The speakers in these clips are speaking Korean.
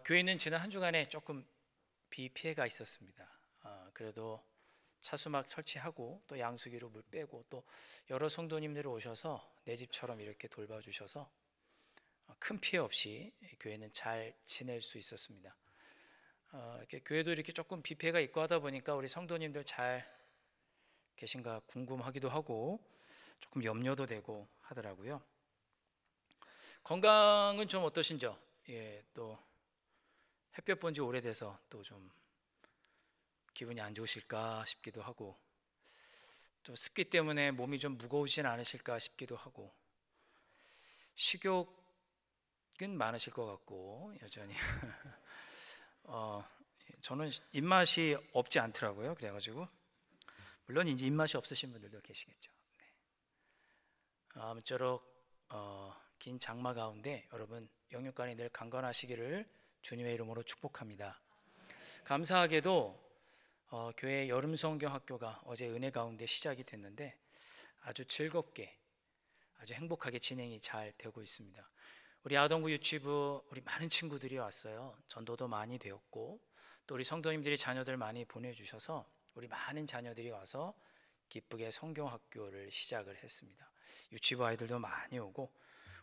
교회는 지난 한 주간에 조금 비 피해가 있었습니다. 그래도 차수막 설치하고 또 양수기로 물 빼고 또 여러 성도님들이 오셔서 내 집처럼 이렇게 돌봐주셔서 큰 피해 없이 교회는 잘 지낼 수 있었습니다. 이렇게 교회도 이렇게 조금 비 피해가 있고 하다 보니까 우리 성도님들 잘 계신가 궁금하기도 하고 조금 염려도 되고 하더라고요. 건강은 좀 어떠신지요? 또 햇볕 본 지 오래돼서 또 좀 기분이 안 좋으실까 싶기도 하고, 또 습기 때문에 몸이 좀 무거우진 않으실까 싶기도 하고, 식욕은 많으실 것 같고 여전히 저는 입맛이 없지 않더라고요. 그래가지고 물론 이제 입맛이 없으신 분들도 계시겠죠. 아무쪼록 긴 장마 가운데 여러분 영육간이 늘 강건하시기를 주님의 이름으로 축복합니다. 감사하게도 교회 여름 성경학교가 어제 은혜 가운데 시작이 됐는데 아주 즐겁게 아주 행복하게 진행이 잘 되고 있습니다. 우리 아동부 유치부 우리 많은 친구들이 왔어요. 전도도 많이 되었고 또 우리 성도님들이 자녀들 많이 보내주셔서 우리 많은 자녀들이 와서 기쁘게 성경학교를 시작을 했습니다. 유치부 아이들도 많이 오고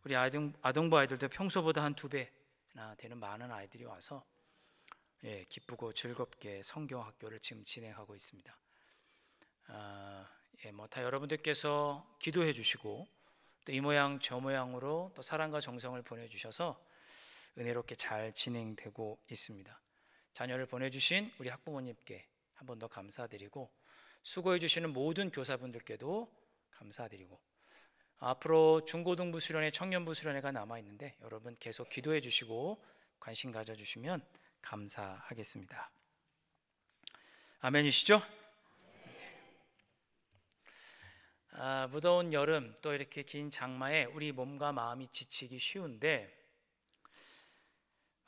우리 아동부 아이들도 평소보다 한 2배나 되는 많은 아이들이 와서 기쁘고 즐겁게 성경학교를 지금 진행하고 있습니다. 다 여러분들께서 기도해 주시고 또 이 모양 저 모양으로 또 사랑과 정성을 보내주셔서 은혜롭게 잘 진행되고 있습니다. 자녀를 보내주신 우리 학부모님께 한 번 더 감사드리고 수고해 주시는 모든 교사분들께도 감사드리고 앞으로 중고등부 수련회, 청년부 수련회가 남아있는데 여러분 계속 기도해 주시고 관심 가져주시면 감사하겠습니다. 아멘이시죠? 무더운 여름 또 이렇게 긴 장마에 우리 몸과 마음이 지치기 쉬운데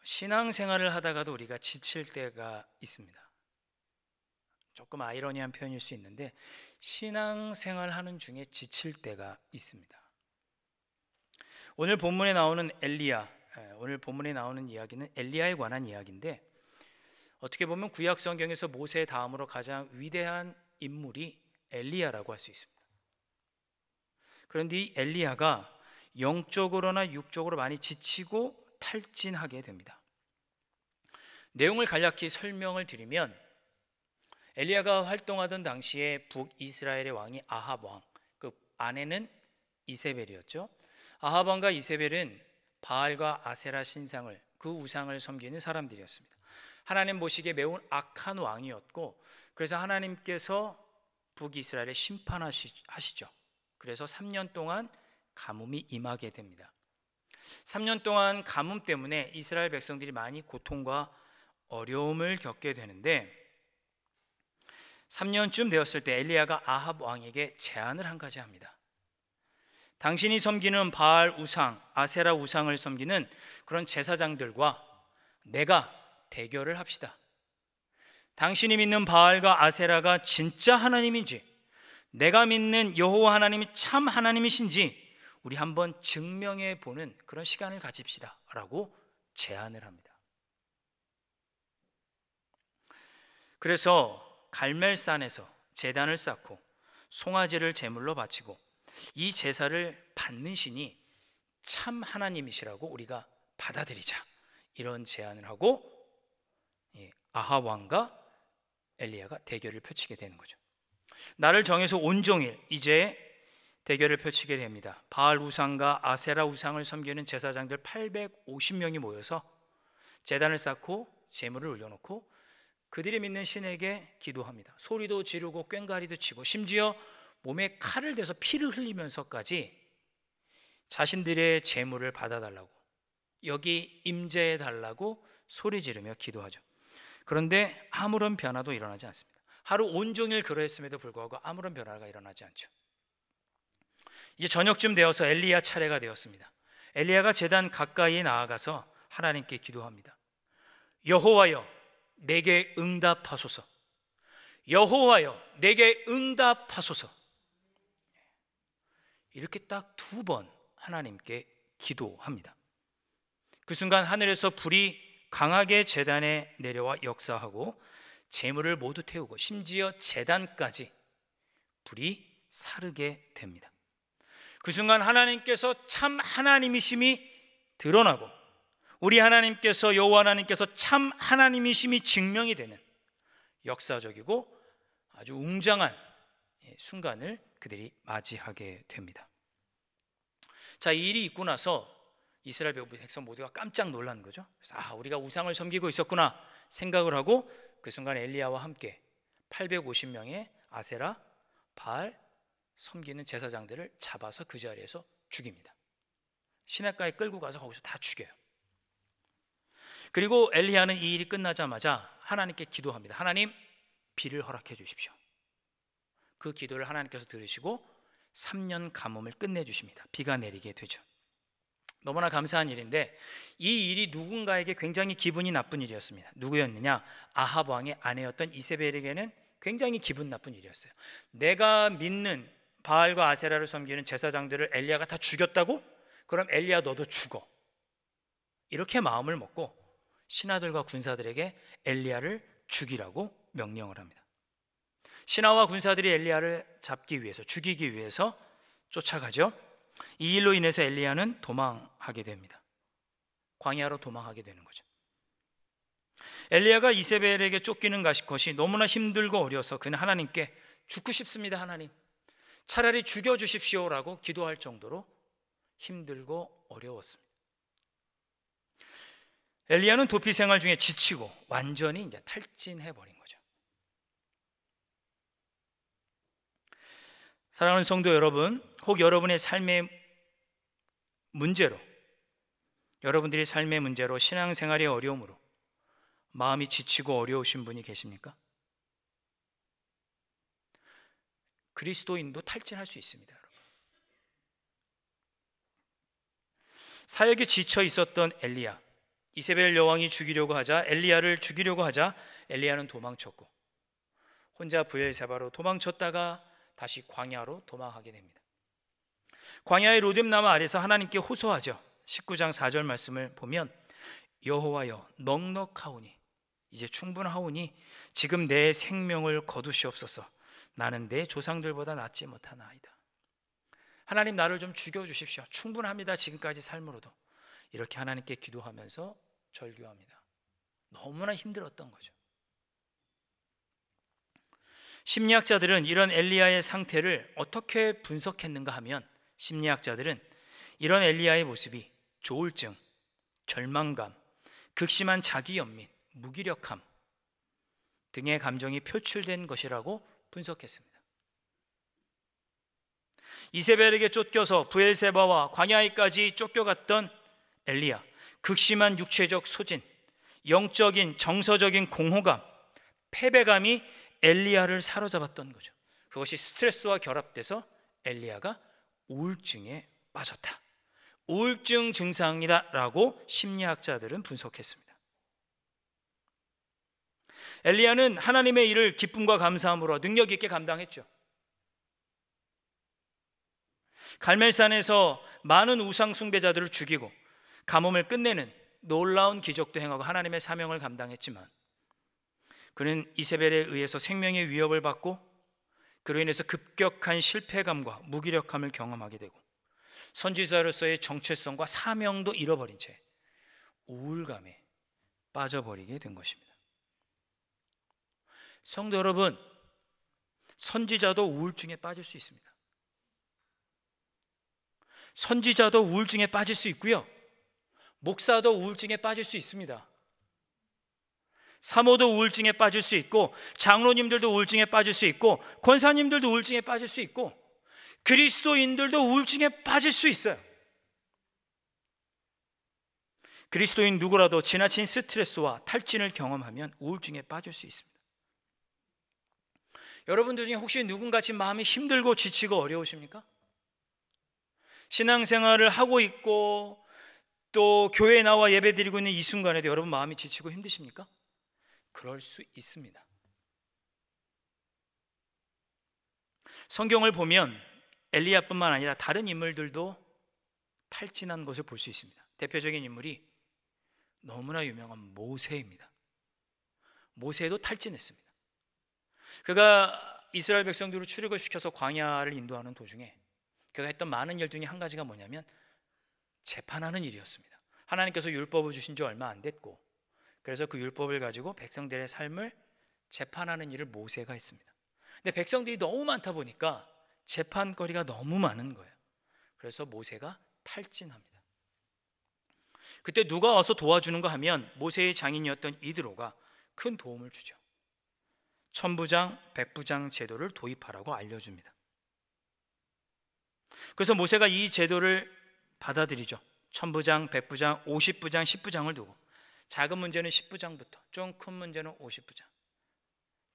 신앙생활을 하다가도 우리가 지칠 때가 있습니다. 조금 아이러니한 표현일 수 있는데 신앙생활 하는 중에 지칠 때가 있습니다. 오늘 본문에 나오는 오늘 본문에 나오는 이야기는 엘리야에 관한 이야기인데 어떻게 보면 구약 성경에서 모세 다음으로 가장 위대한 인물이 엘리야라고 할 수 있습니다. 그런데 이 엘리야가 영적으로나 육적으로 많이 지치고 탈진하게 됩니다. 내용을 간략히 설명을 드리면 엘리야가 활동하던 당시에 북이스라엘의 왕이 아합 왕, 그 아내는 이세벨이었죠. 아합 왕과 이세벨은 바알과 아세라 신상을 그 우상을 섬기는 사람들이었습니다. 하나님 보시기에 매우 악한 왕이었고 그래서 하나님께서 북이스라엘에 심판하시죠. 그래서 3년 동안 가뭄이 임하게 됩니다. 3년 동안 가뭄 때문에 이스라엘 백성들이 많이 고통과 어려움을 겪게 되는데 3년쯤 되었을 때 엘리야가 아합 왕에게 제안을 한 가지 합니다. 당신이 섬기는 바알 우상, 아세라 우상을 섬기는 그런 제사장들과 내가 대결을 합시다. 당신이 믿는 바알과 아세라가 진짜 하나님인지 내가 믿는 여호와 하나님이 참 하나님이신지 우리 한번 증명해 보는 그런 시간을 가집시다 라고 제안을 합니다. 그래서 갈멜산에서 제단을 쌓고 송아지를 제물로 바치고 이 제사를 받는 신이 참 하나님이시라고 우리가 받아들이자 이런 제안을 하고 아합 왕과 엘리야가 대결을 펼치게 되는 거죠. 날을 정해서 온종일 이제 대결을 펼치게 됩니다. 바알 우상과 아세라 우상을 섬기는 제사장들 850명이 모여서 제단을 쌓고 제물을 올려놓고 그들이 믿는 신에게 기도합니다. 소리도 지르고 꽹과리도 치고 심지어 몸에 칼을 대서 피를 흘리면서까지 자신들의 제물을 받아달라고 여기 임재해달라고 소리 지르며 기도하죠. 그런데 아무런 변화도 일어나지 않습니다. 하루 온종일 그러했음에도 불구하고 아무런 변화가 일어나지 않죠. 이제 저녁쯤 되어서 엘리야 차례가 되었습니다. 엘리야가 제단 가까이에 나아가서 하나님께 기도합니다. 여호와여 내게 응답하소서. 여호와여 내게 응답하소서. 이렇게 딱 2번 하나님께 기도합니다. 그 순간 하늘에서 불이 강하게 제단에 내려와 역사하고 재물을 모두 태우고 심지어 제단까지 불이 사르게 됩니다. 그 순간 하나님께서 참 하나님이심이 드러나고 우리 하나님께서 여호와 하나님께서 참 하나님이심이 증명이 되는 역사적이고 아주 웅장한 순간을 그들이 맞이하게 됩니다. 자, 이 일이 있고 나서 이스라엘 백성 모두가 깜짝 놀란 거죠. 그래서 우리가 우상을 섬기고 있었구나 생각을 하고 그 순간 엘리야와 함께 850명의 아세라, 바알 섬기는 제사장들을 잡아서 그 자리에서 죽입니다. 시냇가에 끌고 가서 거기서 다 죽여요. 그리고 엘리야는 이 일이 끝나자마자 하나님께 기도합니다. 하나님, 비를 허락해 주십시오. 그 기도를 하나님께서 들으시고 3년 가뭄을 끝내주십니다. 비가 내리게 되죠. 너무나 감사한 일인데 이 일이 누군가에게 굉장히 기분이 나쁜 일이었습니다. 누구였느냐? 아합 왕의 아내였던 이세벨에게는 굉장히 기분 나쁜 일이었어요. 내가 믿는 바알과 아세라를 섬기는 제사장들을 엘리야가 다 죽였다고? 그럼 엘리야 너도 죽어. 이렇게 마음을 먹고 신하들과 군사들에게 엘리야를 죽이라고 명령을 합니다. 신하와 군사들이 엘리야를 잡기 위해서, 죽이기 위해서 쫓아가죠. 이 일로 인해서 엘리야는 도망하게 됩니다. 광야로 도망하게 되는 거죠. 엘리야가 이세벨에게 쫓기는 것이 너무나 힘들고 어려서 그는 하나님께 죽고 싶습니다. 하나님, 차라리 죽여주십시오라고 기도할 정도로 힘들고 어려웠습니다. 엘리야는 도피 생활 중에 지치고 완전히 이제 탈진해버린 거죠. 사랑하는 성도 여러분, 혹 여러분의 삶의 문제로, 여러분들이 삶의 문제로 신앙생활의 어려움으로 마음이 지치고 어려우신 분이 계십니까? 그리스도인도 탈진할 수 있습니다. 여러분. 사역에 지쳐 있었던 엘리야, 이세벨 여왕이 죽이려고 하자, 엘리야를 죽이려고 하자 엘리야는 도망쳤고 혼자 브엘세바로 도망쳤다가 다시 광야로 도망하게 됩니다. 광야의 로뎀나무 아래서 하나님께 호소하죠. 19장 4절 말씀을 보면 여호와여 넉넉하오니 이제 충분하오니 지금 내 생명을 거두시옵소서. 나는 내 조상들보다 낫지 못하나이다. 하나님 나를 좀 죽여주십시오. 충분합니다. 지금까지 삶으로도. 이렇게 하나님께 기도하면서 절규합니다. 너무나 힘들었던 거죠. 심리학자들은 이런 엘리야의 상태를 어떻게 분석했는가 하면 심리학자들은 이런 엘리야의 모습이 조울증, 절망감, 극심한 자기연민, 무기력함 등의 감정이 표출된 것이라고 분석했습니다. 이세벨에게 쫓겨서 브엘세바와 광야에까지 쫓겨갔던 엘리야, 극심한 육체적 소진, 영적인 정서적인 공허감, 패배감이 엘리야를 사로잡았던 거죠. 그것이 스트레스와 결합돼서 엘리야가 우울증에 빠졌다. 우울증 증상이다라고 심리학자들은 분석했습니다. 엘리야는 하나님의 일을 기쁨과 감사함으로 능력 있게 감당했죠. 갈멜산에서 많은 우상 숭배자들을 죽이고 가뭄을 끝내는 놀라운 기적도 행하고 하나님의 사명을 감당했지만 그는 이세벨에 의해서 생명의 위협을 받고 그로 인해서 급격한 실패감과 무기력함을 경험하게 되고 선지자로서의 정체성과 사명도 잃어버린 채 우울감에 빠져버리게 된 것입니다. 성도 여러분, 선지자도 우울증에 빠질 수 있습니다. 선지자도 우울증에 빠질 수 있고요, 목사도 우울증에 빠질 수 있습니다. 사모도 우울증에 빠질 수 있고, 장로님들도 우울증에 빠질 수 있고, 권사님들도 우울증에 빠질 수 있고, 그리스도인들도 우울증에 빠질 수 있어요. 그리스도인 누구라도 지나친 스트레스와 탈진을 경험하면 우울증에 빠질 수 있습니다. 여러분들 중에 혹시 누군가 지금 마음이 힘들고 지치고 어려우십니까? 신앙생활을 하고 있고 또 교회에 나와 예배드리고 있는 이 순간에도 여러분 마음이 지치고 힘드십니까? 그럴 수 있습니다. 성경을 보면 엘리야뿐만 아니라 다른 인물들도 탈진한 것을 볼 수 있습니다. 대표적인 인물이 너무나 유명한 모세입니다. 모세도 탈진했습니다. 그가 이스라엘 백성들을 출애굽시켜서 광야를 인도하는 도중에 그가 했던 많은 일 중에 한 가지가 뭐냐면 재판하는 일이었습니다. 하나님께서 율법을 주신 지 얼마 안 됐고, 그래서 그 율법을 가지고 백성들의 삶을 재판하는 일을 모세가 했습니다. 근데 백성들이 너무 많다 보니까 재판거리가 너무 많은 거예요. 그래서 모세가 탈진합니다. 그때 누가 와서 도와주는가 하면 모세의 장인이었던 이드로가 큰 도움을 주죠. 천부장, 백부장 제도를 도입하라고 알려줍니다. 그래서 모세가 이 제도를 받아들이죠. 천부장, 백부장, 50부장, 10부장을 두고 작은 문제는 10부장부터 좀 큰 문제는 50부장,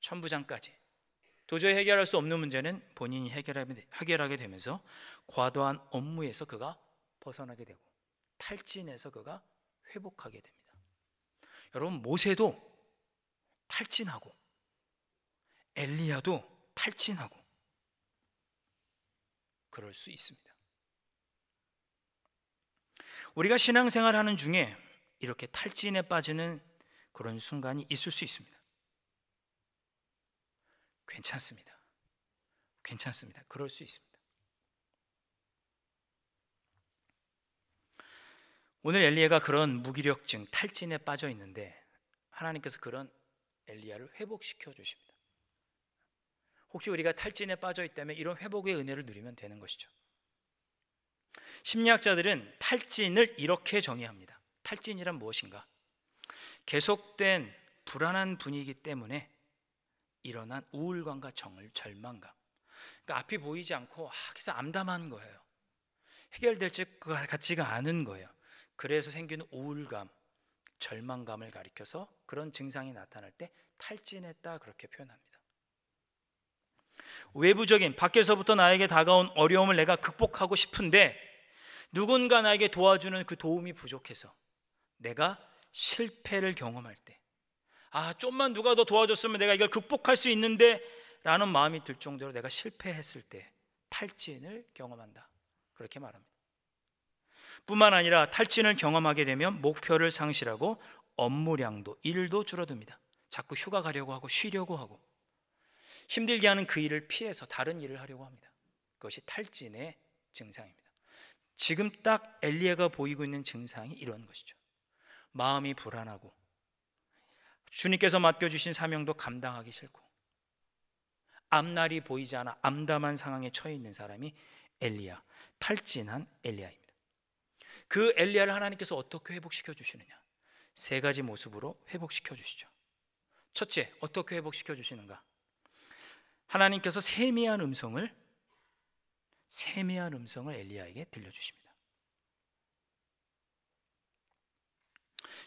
천부장까지 도저히 해결할 수 없는 문제는 본인이 해결하게 되면서 과도한 업무에서 그가 벗어나게 되고 탈진해서 그가 회복하게 됩니다. 여러분, 모세도 탈진하고 엘리야도 탈진하고 그럴 수 있습니다. 우리가 신앙생활하는 중에 이렇게 탈진에 빠지는 그런 순간이 있을 수 있습니다. 괜찮습니다. 괜찮습니다. 그럴 수 있습니다. 오늘 엘리야가 그런 무기력증, 탈진에 빠져 있는데 하나님께서 그런 엘리야를 회복시켜 주십니다. 혹시 우리가 탈진에 빠져 있다면 이런 회복의 은혜를 누리면 되는 것이죠. 심리학자들은 탈진을 이렇게 정의합니다. 탈진이란 무엇인가? 계속된 불안한 분위기 때문에 일어난 우울감과 절망감. 그러니까 앞이 보이지 않고 그래서 암담한 거예요. 해결될 것 같지가 않은 거예요. 그래서 생기는 우울감, 절망감을 가리켜서 그런 증상이 나타날 때 탈진했다 그렇게 표현합니다. 외부적인 밖에서부터 나에게 다가온 어려움을 내가 극복하고 싶은데 누군가 나에게 도와주는 그 도움이 부족해서 내가 실패를 경험할 때, 좀만 누가 더 도와줬으면 내가 이걸 극복할 수 있는데 라는 마음이 들 정도로 내가 실패했을 때 탈진을 경험한다 그렇게 말합니다. 뿐만 아니라 탈진을 경험하게 되면 목표를 상실하고 업무량도, 일도 줄어듭니다. 자꾸 휴가 가려고 하고 쉬려고 하고 힘들게 하는 그 일을 피해서 다른 일을 하려고 합니다. 그것이 탈진의 증상입니다. 지금 딱 엘리야가 보이고 있는 증상이 이런 것이죠. 마음이 불안하고 주님께서 맡겨주신 사명도 감당하기 싫고 앞날이 보이지 않아 암담한 상황에 처해 있는 사람이 엘리야, 탈진한 엘리야입니다. 그 엘리야를 하나님께서 어떻게 회복시켜 주시느냐? 세 가지 모습으로 회복시켜 주시죠. 첫째, 어떻게 회복시켜 주시는가? 하나님께서 세미한 음성을 엘리야에게 들려주십니다.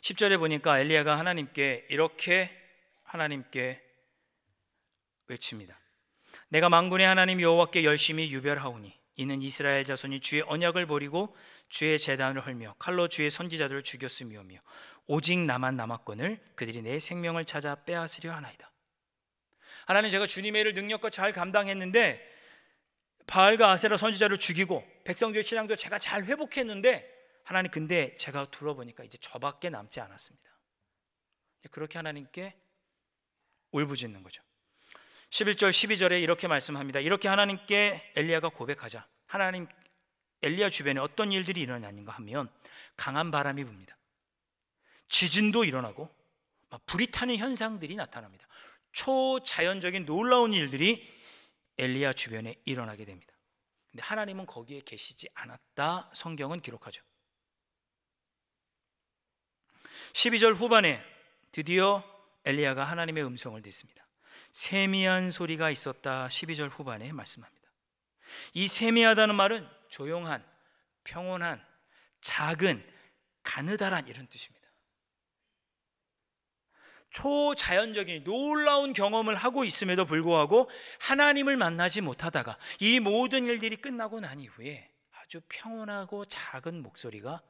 10절에 보니까 엘리야가 하나님께 이렇게 외칩니다. 내가 만군의 하나님 여호와께 열심히 유별하오니 이는 이스라엘 자손이 주의 언약을 버리고 주의 제단을 헐며 칼로 주의 선지자들을 죽였음이오며 오직 나만 남았거늘 그들이 내 생명을 찾아 빼앗으려 하나이다. 하나님, 제가 주님의 일을 능력과 잘 감당했는데 바알과 아세라 선지자를 죽이고 백성들의 신앙도 제가 잘 회복했는데 하나님, 근데 제가 둘러보니까 이제 저밖에 남지 않았습니다. 그렇게 하나님께 울부짖는 거죠. 11절 12절에 이렇게 말씀합니다. 이렇게 하나님께 엘리야가 고백하자 하나님, 엘리야 주변에 어떤 일들이 일어나는가 하면 강한 바람이 붑니다. 지진도 일어나고 불이 타는 현상들이 나타납니다. 초자연적인 놀라운 일들이 엘리야 주변에 일어나게 됩니다. 근데 하나님은 거기에 계시지 않았다 성경은 기록하죠. 12절 후반에 드디어 엘리야가 하나님의 음성을 듣습니다. 세미한 소리가 있었다. 12절 후반에 말씀합니다. 이 세미하다는 말은 조용한, 평온한, 작은, 가느다란 이런 뜻입니다. 초자연적인 놀라운 경험을 하고 있음에도 불구하고 하나님을 만나지 못하다가 이 모든 일들이 끝나고 난 이후에 아주 평온하고 작은 목소리가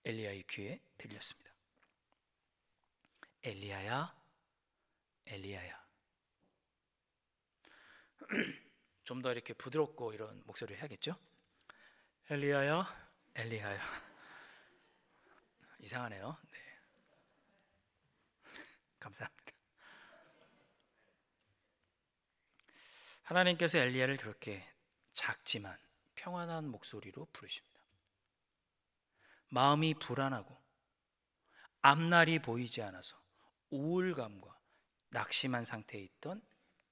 엘리야의 귀에 들렸습니다. 엘리야야, 엘리야야. 좀 더 이렇게 부드럽고 이런 목소리를 해야겠죠? 엘리야야, 엘리야야. 이상하네요. 네. 감사합니다. 하나님께서 엘리야를 그렇게 작지만 평안한 목소리로 부르십니다. 마음이 불안하고 앞날이 보이지 않아서 우울감과 낙심한 상태에 있던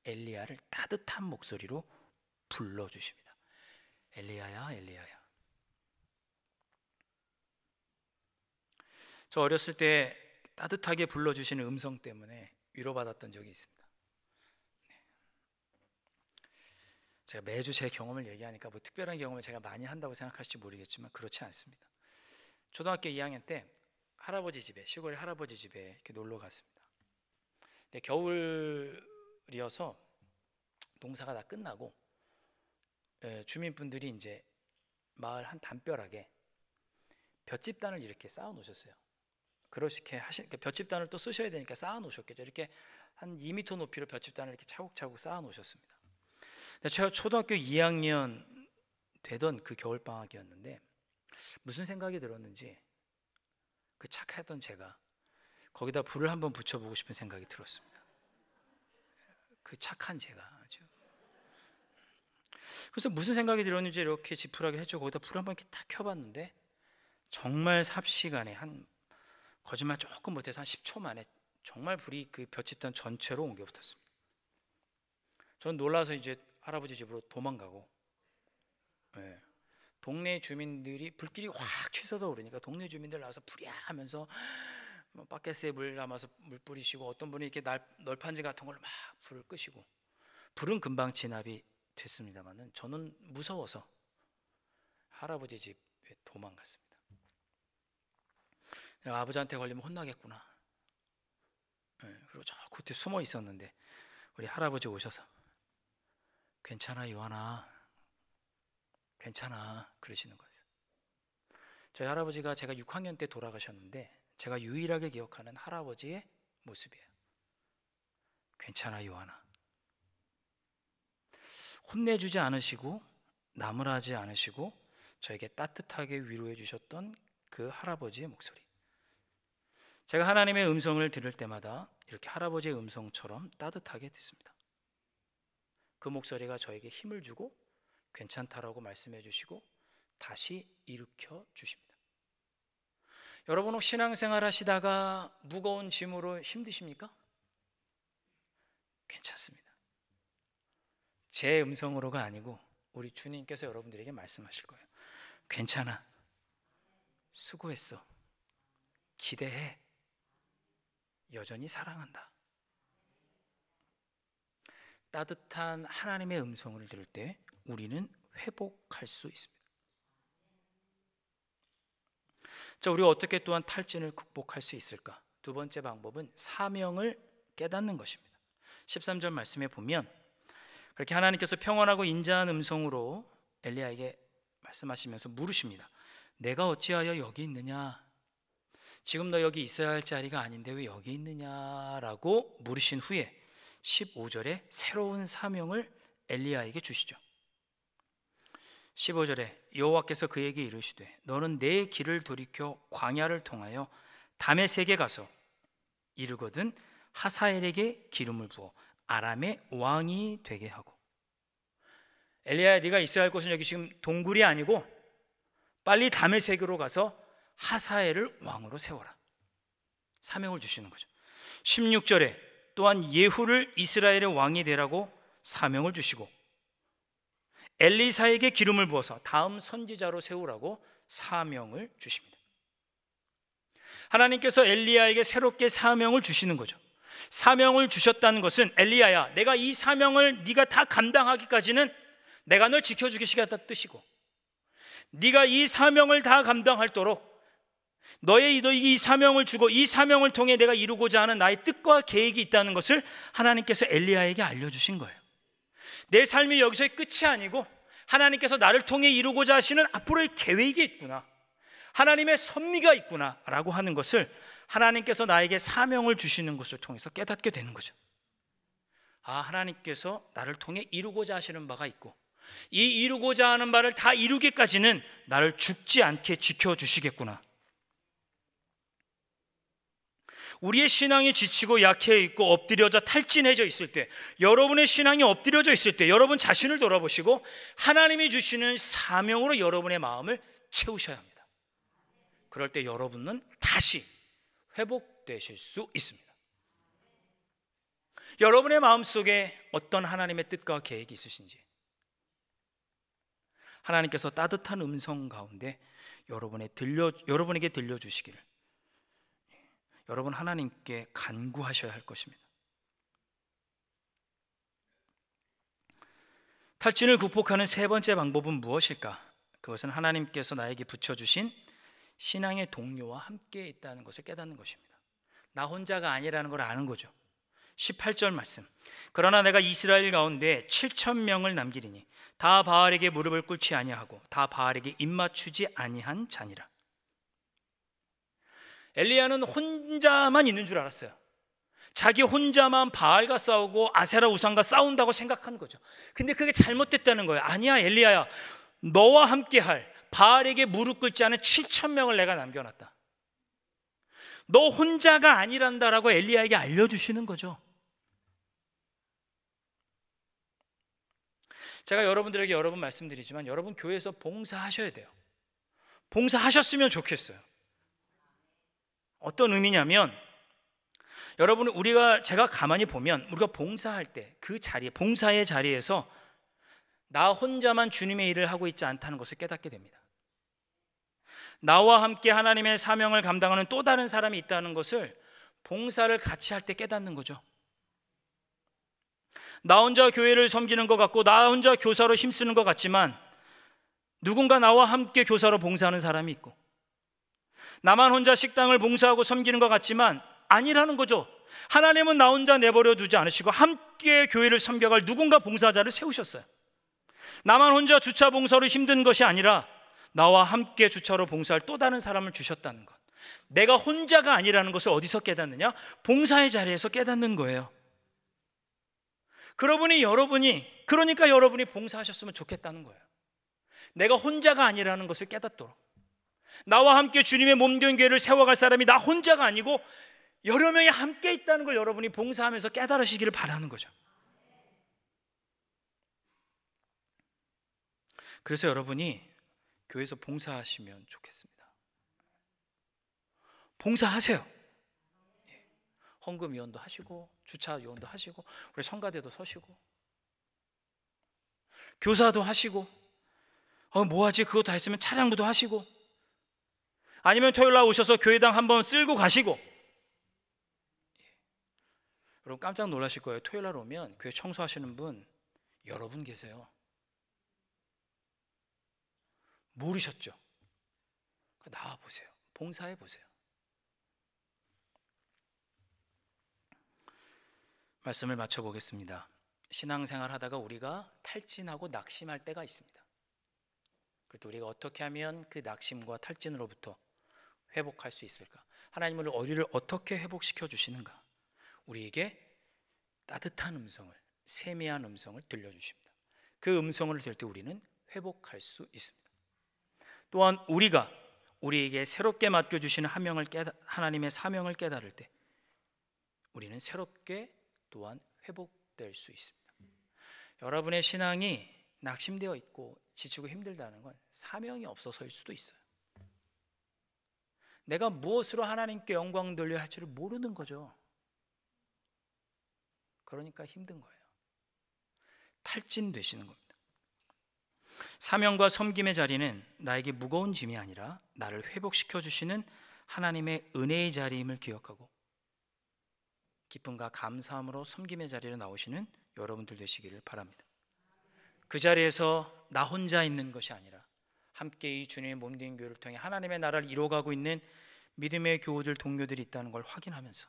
엘리야를 따뜻한 목소리로 불러주십니다. 엘리야야, 엘리야야. 저 어렸을 때 따뜻하게 불러주시는 음성 때문에 위로받았던 적이 있습니다. 제가 매주 제 경험을 얘기하니까 뭐 특별한 경험을 제가 많이 한다고 생각하실지 모르겠지만 그렇지 않습니다. 초등학교 2학년 때 할아버지 집에, 시골의 할아버지 집에 이렇게 놀러 갔습니다. 근데 겨울이어서 농사가 다 끝나고 주민분들이 이제 마을 한 담벼락에 볏짚단을 이렇게 쌓아 놓으셨어요. 그렇게 볏짚단을 또 쓰셔야 되니까 쌓아 놓으셨겠죠. 이렇게 한 2m 높이로 볏짚단을 이렇게 차곡차곡 쌓아 놓으셨습니다. 제가 초등학교 2학년 되던 그 겨울방학이었는데 무슨 생각이 들었는지 그 착했던 제가 거기다 불을 한번 붙여보고 싶은 생각이 들었습니다. 그 착한 제가 아주. 그래서 무슨 생각이 들었는지 이렇게 지푸라기 했죠. 거기다 불을 한번 이렇게 딱 켜봤는데 정말 삽시간에 한 거짓말 조금 못해서 한 10초 만에 정말 불이 그 볏짚단 전체로 옮겨 붙었습니다. 전 놀라서 이제 할아버지 집으로 도망가고, 동네 주민들이 불길이 확 치솟아 오르니까 동네 주민들 나와서 불이야 하면서 바켓에 물 담아서 물 뿌리시고, 어떤 분이 이렇게 널판지 같은 걸로 막 불을 끄시고, 불은 금방 진압이 됐습니다만은 저는 무서워서 할아버지 집에 도망갔습니다. 아버지한테 걸리면 혼나겠구나. 그리고 저 겉에 숨어 있었는데 우리 할아버지 오셔서 괜찮아 요한아, 괜찮아 그러시는 거예요. 저희 할아버지가 제가 6학년 때 돌아가셨는데 제가 유일하게 기억하는 할아버지의 모습이에요. 괜찮아 요한아. 혼내주지 않으시고 나무라지 않으시고 저에게 따뜻하게 위로해 주셨던 그 할아버지의 목소리. 제가 하나님의 음성을 들을 때마다 이렇게 할아버지의 음성처럼 따뜻하게 듣습니다. 그 목소리가 저에게 힘을 주고 괜찮다라고 말씀해 주시고 다시 일으켜 주십니다. 여러분 혹 신앙생활 하시다가 무거운 짐으로 힘드십니까? 괜찮습니다. 제 음성으로가 아니고 우리 주님께서 여러분들에게 말씀하실 거예요. 괜찮아. 수고했어. 기대해. 여전히 사랑한다. 따뜻한 하나님의 음성을 들을 때 우리는 회복할 수 있습니다. 자, 우리가 어떻게 또한 탈진을 극복할 수 있을까? 두 번째 방법은 사명을 깨닫는 것입니다. 13절 말씀에 보면 그렇게 하나님께서 평온하고 인자한 음성으로 엘리야에게 말씀하시면서 물으십니다. 내가 어찌하여 여기 있느냐? 지금 너 여기 있어야 할 자리가 아닌데 왜 여기 있느냐라고 물으신 후에 15절에 새로운 사명을 엘리야에게 주시죠. 15절에 여호와께서 그에게 이르시되 너는 내 길을 돌이켜 광야를 통하여 다메섹에 가서 이르거든 하사엘에게 기름을 부어 아람의 왕이 되게 하고. 엘리야야, 네가 있어야 할 곳은 여기 지금 동굴이 아니고 빨리 다메섹으로 가서 하사엘을 왕으로 세워라. 사명을 주시는 거죠. 16절에 또한 예후를 이스라엘의 왕이 되라고 사명을 주시고 엘리사에게 기름을 부어서 다음 선지자로 세우라고 사명을 주십니다. 하나님께서 엘리야에게 새롭게 사명을 주시는 거죠. 사명을 주셨다는 것은 엘리야야, 내가 이 사명을 네가 다 감당하기까지는 내가 널 지켜주겠다는 뜻이고, 네가 이 사명을 다 감당하도록 너의 이 사명을 주고 이 사명을 통해 내가 이루고자 하는 나의 뜻과 계획이 있다는 것을 하나님께서 엘리야에게 알려주신 거예요. 내 삶이 여기서의 끝이 아니고 하나님께서 나를 통해 이루고자 하시는 앞으로의 계획이 있구나, 하나님의 섭리가 있구나 라고 하는 것을 하나님께서 나에게 사명을 주시는 것을 통해서 깨닫게 되는 거죠. 아, 하나님께서 나를 통해 이루고자 하시는 바가 있고 이 이루고자 하는 바를 다 이루기까지는 나를 죽지 않게 지켜주시겠구나. 우리의 신앙이 지치고 약해 있고 엎드려져 탈진해져 있을 때, 여러분의 신앙이 엎드려져 있을 때 여러분 자신을 돌아보시고 하나님이 주시는 사명으로 여러분의 마음을 채우셔야 합니다. 그럴 때 여러분은 다시 회복되실 수 있습니다. 여러분의 마음속에 어떤 하나님의 뜻과 계획이 있으신지, 하나님께서 따뜻한 음성 가운데 여러분에게 들려주시기를 여러분 하나님께 간구하셔야 할 것입니다. 탈진을 극복하는 세 번째 방법은 무엇일까? 그것은 하나님께서 나에게 붙여주신 신앙의 동료와 함께 있다는 것을 깨닫는 것입니다. 나 혼자가 아니라는 걸 아는 거죠. 18절 말씀, 그러나 내가 이스라엘 가운데 7,000명을 남기리니 다 바알에게 무릎을 꿇지 아니하고 다 바알에게 입맞추지 아니한 자니라. 엘리야는 혼자만 있는 줄 알았어요. 자기 혼자만 바알과 싸우고 아세라 우상과 싸운다고 생각하는 거죠. 근데 그게 잘못됐다는 거예요. 아니야 엘리야야, 너와 함께할 바알에게 무릎 꿇지 않은 7,000명을 내가 남겨놨다. 너 혼자가 아니란다라고 엘리야에게 알려주시는 거죠. 제가 여러분들에게 여러 번 말씀드리지만 여러분 교회에서 봉사하셔야 돼요. 봉사하셨으면 좋겠어요. 어떤 의미냐면, 여러분 제가 가만히 보면 우리가 봉사할 때 그 자리에, 봉사의 자리에서 나 혼자만 주님의 일을 하고 있지 않다는 것을 깨닫게 됩니다. 나와 함께 하나님의 사명을 감당하는 또 다른 사람이 있다는 것을 봉사를 같이 할 때 깨닫는 거죠. 나 혼자 교회를 섬기는 것 같고 나 혼자 교사로 힘쓰는 것 같지만 누군가 나와 함께 교사로 봉사하는 사람이 있고, 나만 혼자 식당을 봉사하고 섬기는 것 같지만 아니라는 거죠. 하나님은 나 혼자 내버려 두지 않으시고 함께 교회를 섬겨갈 누군가 봉사자를 세우셨어요. 나만 혼자 주차 봉사로 힘든 것이 아니라 나와 함께 주차로 봉사할 또 다른 사람을 주셨다는 것, 내가 혼자가 아니라는 것을 어디서 깨닫느냐? 봉사의 자리에서 깨닫는 거예요. 그러니까 여러분이 봉사하셨으면 좋겠다는 거예요. 내가 혼자가 아니라는 것을 깨닫도록, 나와 함께 주님의 몸된 교회를 세워갈 사람이 나 혼자가 아니고 여러 명이 함께 있다는 걸 여러분이 봉사하면서 깨달으시기를 바라는 거죠. 그래서 여러분이 교회에서 봉사하시면 좋겠습니다. 봉사하세요. 헌금위원도 하시고 주차위원도 하시고 우리 성가대도 서시고 교사도 하시고, 뭐하지 그거 다 했으면 차량부도 하시고, 아니면 토요일날 오셔서 교회당 한번 쓸고 가시고. 여러분 깜짝 놀라실 거예요. 토요일날 오면 교회 청소하시는 분 여러분 계세요. 모르셨죠? 나와보세요. 봉사해보세요. 말씀을 마쳐보겠습니다. 신앙생활 하다가 우리가 탈진하고 낙심할 때가 있습니다. 그래도 우리가 어떻게 하면 그 낙심과 탈진으로부터 회복할 수 있을까? 하나님은 우리를 어떻게 회복시켜 주시는가? 우리에게 따뜻한 음성을, 세미한 음성을 들려주십니다. 그 음성을 들을 때 우리는 회복할 수 있습니다. 또한 우리에게 새롭게 맡겨주시는 하나님의 사명을 깨달을 때 우리는 새롭게 또한 회복될 수 있습니다. 여러분의 신앙이 낙심되어 있고 지치고 힘들다는 건 사명이 없어서일 수도 있어요. 내가 무엇으로 하나님께 영광 돌려야 할지를 모르는 거죠. 그러니까 힘든 거예요. 탈진되시는 겁니다. 사명과 섬김의 자리는 나에게 무거운 짐이 아니라 나를 회복시켜 주시는 하나님의 은혜의 자리임을 기억하고 기쁨과 감사함으로 섬김의 자리로 나오시는 여러분들 되시기를 바랍니다. 그 자리에서 나 혼자 있는 것이 아니라 함께 이 주님의 몸된 교회를 통해 하나님의 나라를 이루어가고 있는 믿음의 교우들, 동료들이 있다는 걸 확인하면서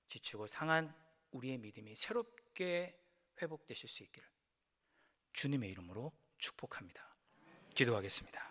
지치고 상한 우리의 믿음이 새롭게 회복되실 수 있기를 주님의 이름으로 축복합니다. 기도하겠습니다.